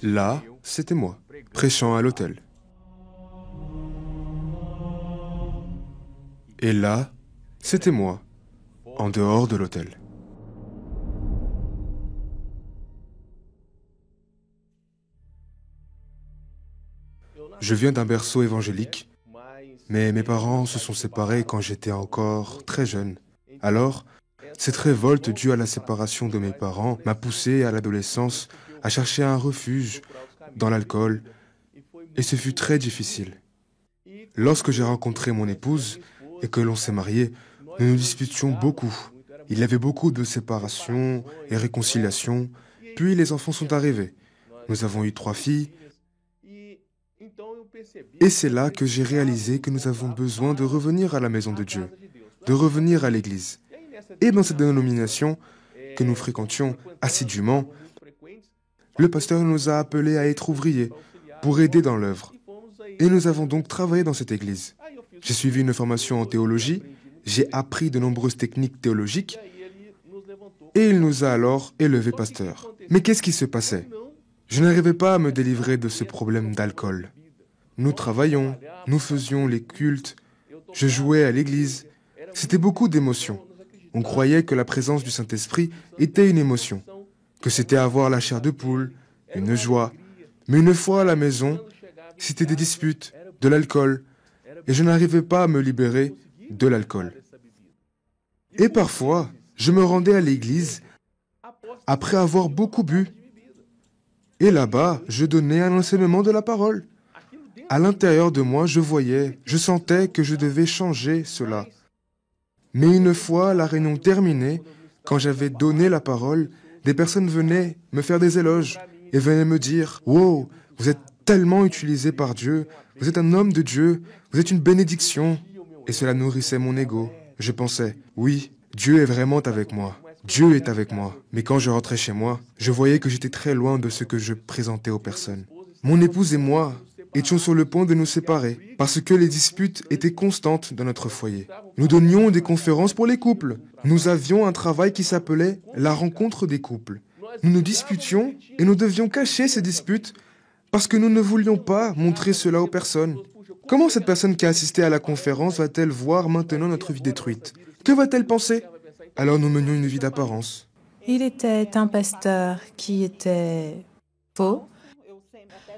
Là, c'était moi, prêchant à l'autel. Et là, c'était moi, en dehors de l'autel. Je viens d'un berceau évangélique, mais mes parents se sont séparés quand j'étais encore très jeune. Alors, cette révolte due à la séparation de mes parents m'a poussé à l'adolescence à chercher un refuge dans l'alcool, et ce fut très difficile. Lorsque j'ai rencontré mon épouse et que l'on s'est mariés, nous nous disputions beaucoup. Il y avait beaucoup de séparations et réconciliations, puis les enfants sont arrivés. Nous avons eu 3 filles, et c'est là que j'ai réalisé que nous avons besoin de revenir à la maison de Dieu, de revenir à l'église. Et dans cette dénomination que nous fréquentions assidûment, le pasteur nous a appelés à être ouvriers pour aider dans l'œuvre. Et nous avons donc travaillé dans cette église. J'ai suivi une formation en théologie, j'ai appris de nombreuses techniques théologiques, et il nous a alors élevés pasteurs. Mais qu'est-ce qui se passait? Je n'arrivais pas à me délivrer de ce problème d'alcool. Nous travaillions, nous faisions les cultes, je jouais à l'église. C'était beaucoup d'émotions. On croyait que la présence du Saint-Esprit était une émotion, que c'était avoir la chair de poule, une joie. Mais une fois à la maison, c'était des disputes, de l'alcool, et je n'arrivais pas à me libérer de l'alcool. Et parfois, je me rendais à l'église après avoir beaucoup bu. Et là-bas, je donnais un enseignement de la parole. À l'intérieur de moi, je voyais, je sentais que je devais changer cela. Mais une fois la réunion terminée, quand j'avais donné la parole, des personnes venaient me faire des éloges et venaient me dire « Wow, vous êtes tellement utilisé par Dieu, vous êtes un homme de Dieu, vous êtes une bénédiction. » Et cela nourrissait mon ego. Je pensais « Oui, Dieu est vraiment avec moi. Dieu est avec moi. » Mais quand je rentrais chez moi, je voyais que j'étais très loin de ce que je présentais aux personnes. Mon épouse et moi étions sur le point de nous séparer parce que les disputes étaient constantes dans notre foyer. Nous donnions des conférences pour les couples. Nous avions un travail qui s'appelait la rencontre des couples. Nous nous disputions et nous devions cacher ces disputes parce que nous ne voulions pas montrer cela aux personnes. Comment cette personne qui a assisté à la conférence va-t-elle voir maintenant notre vie détruite? Que va-t-elle penser? Alors nous menions une vie d'apparence. Il était un pasteur qui était faux.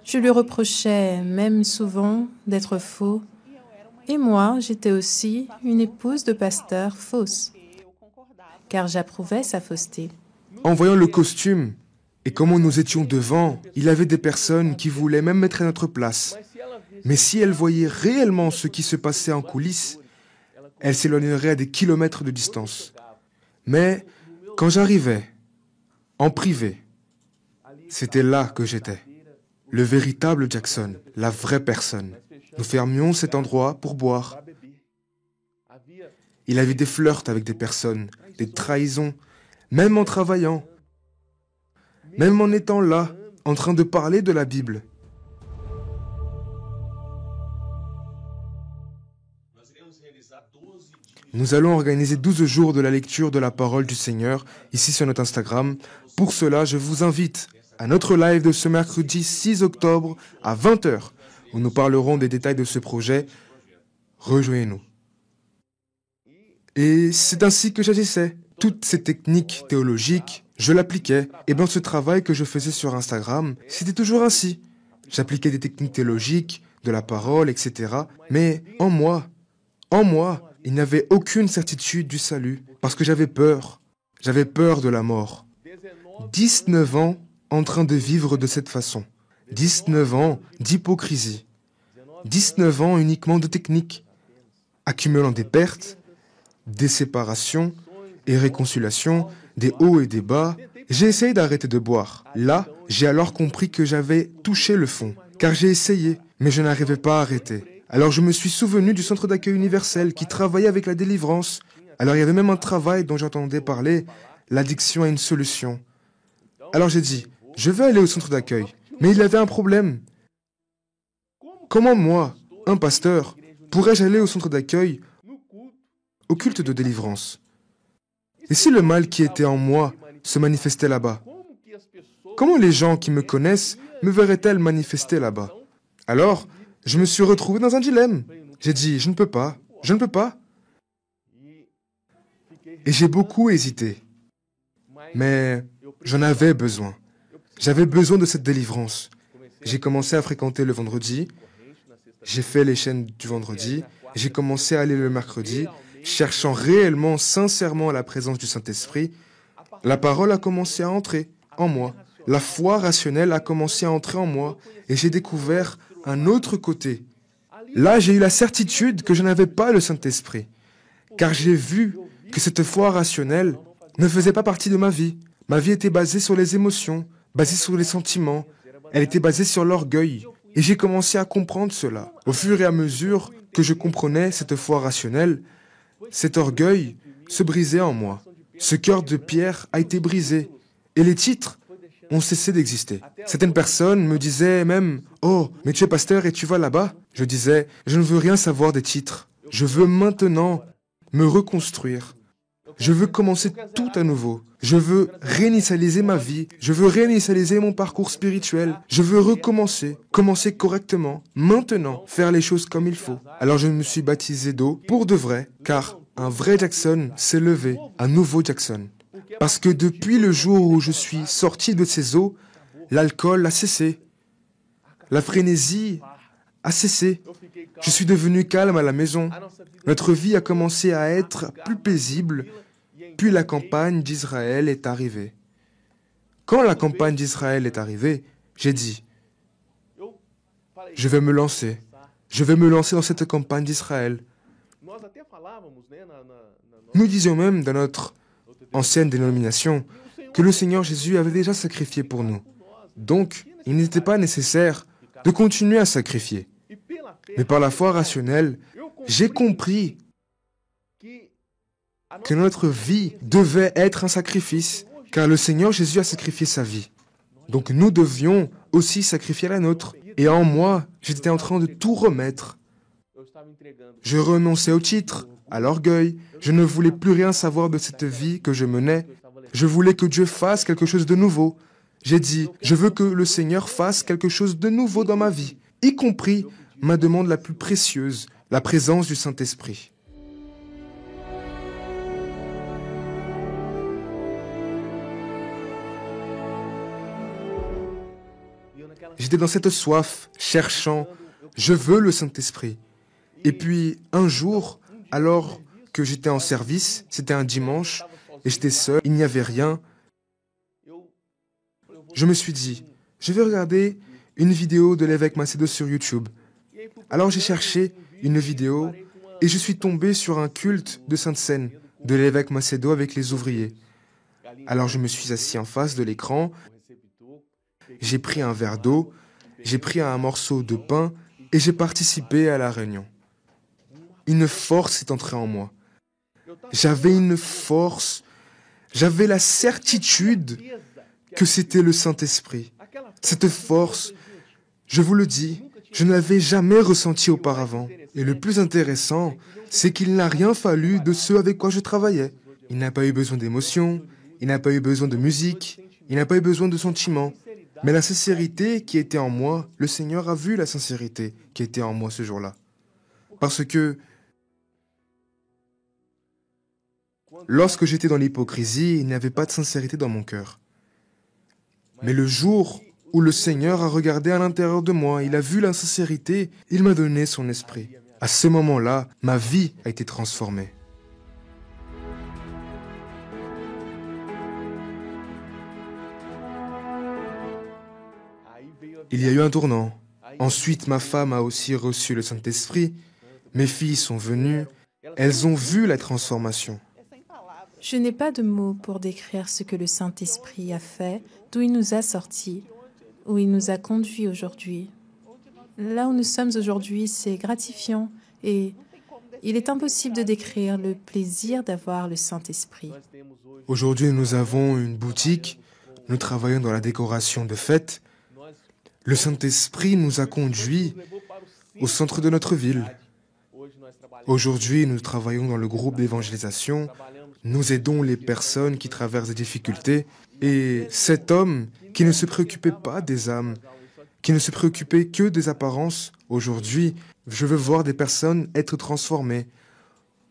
Je lui reprochais même souvent d'être faux. Et moi, j'étais aussi une épouse de pasteur fausse, car j'approuvais sa fausseté. En voyant le costume et comment nous étions devant, il y avait des personnes qui voulaient même mettre à notre place. Mais si elles voyaient réellement ce qui se passait en coulisses, elles s'éloigneraient à des kilomètres de distance. Mais quand j'arrivais, en privé, c'était là que j'étais. Le véritable Jackson, la vraie personne. Nous fermions cet endroit pour boire. Il avait des flirts avec des personnes, des trahisons, même en travaillant, même en étant là, en train de parler de la Bible. Nous allons organiser 12 jours de la lecture de la parole du Seigneur, ici sur notre Instagram. Pour cela, je vous invite à notre live de ce mercredi 6 octobre à 20h, où nous parlerons des détails de ce projet. Rejoignez-nous. Et c'est ainsi que j'agissais. Toutes ces techniques théologiques, je l'appliquais. Et dans ce travail que je faisais sur Instagram, c'était toujours ainsi. J'appliquais des techniques théologiques, de la parole, etc. Mais en moi, il n'y avait aucune certitude du salut, parce que j'avais peur. J'avais peur de la mort. 19 ans en train de vivre de cette façon. 19 ans d'hypocrisie. 19 ans uniquement de technique, accumulant des pertes, des séparations et réconciliations, des hauts et des bas. J'ai essayé d'arrêter de boire. Là, j'ai alors compris que j'avais touché le fond, car j'ai essayé, mais je n'arrivais pas à arrêter. Alors je me suis souvenu du centre d'accueil universel qui travaillait avec la délivrance. Alors il y avait même un travail dont j'entendais parler, l'addiction à une solution. Alors j'ai dit, je vais aller au centre d'accueil. Mais il y avait un problème. Comment moi, un pasteur, pourrais-je aller au centre d'accueil, au culte de délivrance? Et si le mal qui était en moi se manifestait là-bas? Comment les gens qui me connaissent me verrait-elle manifester là-bas? Alors, je me suis retrouvé dans un dilemme. J'ai dit, je ne peux pas, je ne peux pas. Et j'ai beaucoup hésité. Mais j'en avais besoin. J'avais besoin de cette délivrance. J'ai commencé à fréquenter le vendredi. J'ai fait les chaînes du vendredi. J'ai commencé à aller le mercredi, cherchant réellement, sincèrement la présence du Saint-Esprit. La parole a commencé à entrer en moi. La foi rationnelle a commencé à entrer en moi. Et j'ai découvert un autre côté. Là, j'ai eu la certitude que je n'avais pas le Saint-Esprit. Car j'ai vu que cette foi rationnelle ne faisait pas partie de ma vie. Ma vie était basée sur les émotions, basée sur les sentiments. Elle était basée sur l'orgueil. Et j'ai commencé à comprendre cela. Au fur et à mesure que je comprenais cette foi rationnelle, cet orgueil se brisait en moi. Ce cœur de pierre a été brisé. Et les titres ont cessé d'exister. Certaines personnes me disaient même « Oh, mais tu es pasteur et tu vas là-bas ?» Je disais « Je ne veux rien savoir des titres. Je veux maintenant me reconstruire. Je veux commencer tout à nouveau. Je veux réinitialiser ma vie. Je veux réinitialiser mon parcours spirituel. Je veux recommencer, commencer correctement, maintenant, faire les choses comme il faut. » Alors je me suis baptisé d'eau pour de vrai, car un vrai Jackson s'est levé, un nouveau Jackson. Parce que depuis le jour où je suis sorti de ces eaux, l'alcool a cessé. La frénésie a cessé. Je suis devenu calme à la maison. Notre vie a commencé à être plus paisible. Puis la campagne d'Israël est arrivée. Quand la campagne d'Israël est arrivée, j'ai dit, je vais me lancer. Je vais me lancer dans cette campagne d'Israël. Nous disions même dans notre ancienne dénomination que le Seigneur Jésus avait déjà sacrifié pour nous. Donc, il n'était pas nécessaire de continuer à sacrifier. Mais par la foi rationnelle, j'ai compris que notre vie devait être un sacrifice, car le Seigneur Jésus a sacrifié sa vie. Donc nous devions aussi sacrifier la nôtre. Et en moi, j'étais en train de tout remettre. Je renonçais au titre, à l'orgueil. Je ne voulais plus rien savoir de cette vie que je menais. Je voulais que Dieu fasse quelque chose de nouveau. J'ai dit, je veux que le Seigneur fasse quelque chose de nouveau dans ma vie, y compris ma demande la plus précieuse, la présence du Saint-Esprit. J'étais dans cette soif, cherchant, je veux le Saint-Esprit. Et puis, un jour, alors que j'étais en service, c'était un dimanche, et j'étais seul, il n'y avait rien, je me suis dit, je vais regarder une vidéo de l'évêque Macedo sur YouTube. Alors j'ai cherché une vidéo, et je suis tombé sur un culte de Sainte Seine, de l'évêque Macedo avec les ouvriers. Alors je me suis assis en face de l'écran, j'ai pris un verre d'eau, j'ai pris un morceau de pain et j'ai participé à la réunion. Une force est entrée en moi. J'avais une force, j'avais la certitude que c'était le Saint-Esprit. Cette force, je vous le dis, je ne l'avais jamais ressentie auparavant. Et le plus intéressant, c'est qu'il n'a rien fallu de ce avec quoi je travaillais. Il n'a pas eu besoin d'émotions, il n'a pas eu besoin de musique, il n'a pas eu besoin de sentiments. Mais la sincérité qui était en moi, le Seigneur a vu la sincérité qui était en moi ce jour-là. Parce que lorsque j'étais dans l'hypocrisie, il n'y avait pas de sincérité dans mon cœur. Mais le jour où le Seigneur a regardé à l'intérieur de moi, il a vu l'insincérité, il m'a donné son esprit. À ce moment-là, ma vie a été transformée. Il y a eu un tournant. Ensuite, ma femme a aussi reçu le Saint-Esprit. Mes filles sont venues. Elles ont vu la transformation. Je n'ai pas de mots pour décrire ce que le Saint-Esprit a fait, d'où il nous a sortis, où il nous a conduits aujourd'hui. Là où nous sommes aujourd'hui, c'est gratifiant et il est impossible de décrire le plaisir d'avoir le Saint-Esprit. Aujourd'hui, nous avons une boutique. Nous travaillons dans la décoration de fêtes. Le Saint-Esprit nous a conduits au centre de notre ville. Aujourd'hui, nous travaillons dans le groupe d'évangélisation. Nous aidons les personnes qui traversent des difficultés. Et cet homme qui ne se préoccupait pas des âmes, qui ne se préoccupait que des apparences. Aujourd'hui, je veux voir des personnes être transformées.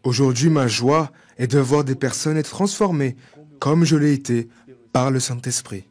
Aujourd'hui, ma joie est de voir des personnes être transformées, comme je l'ai été, par le Saint-Esprit.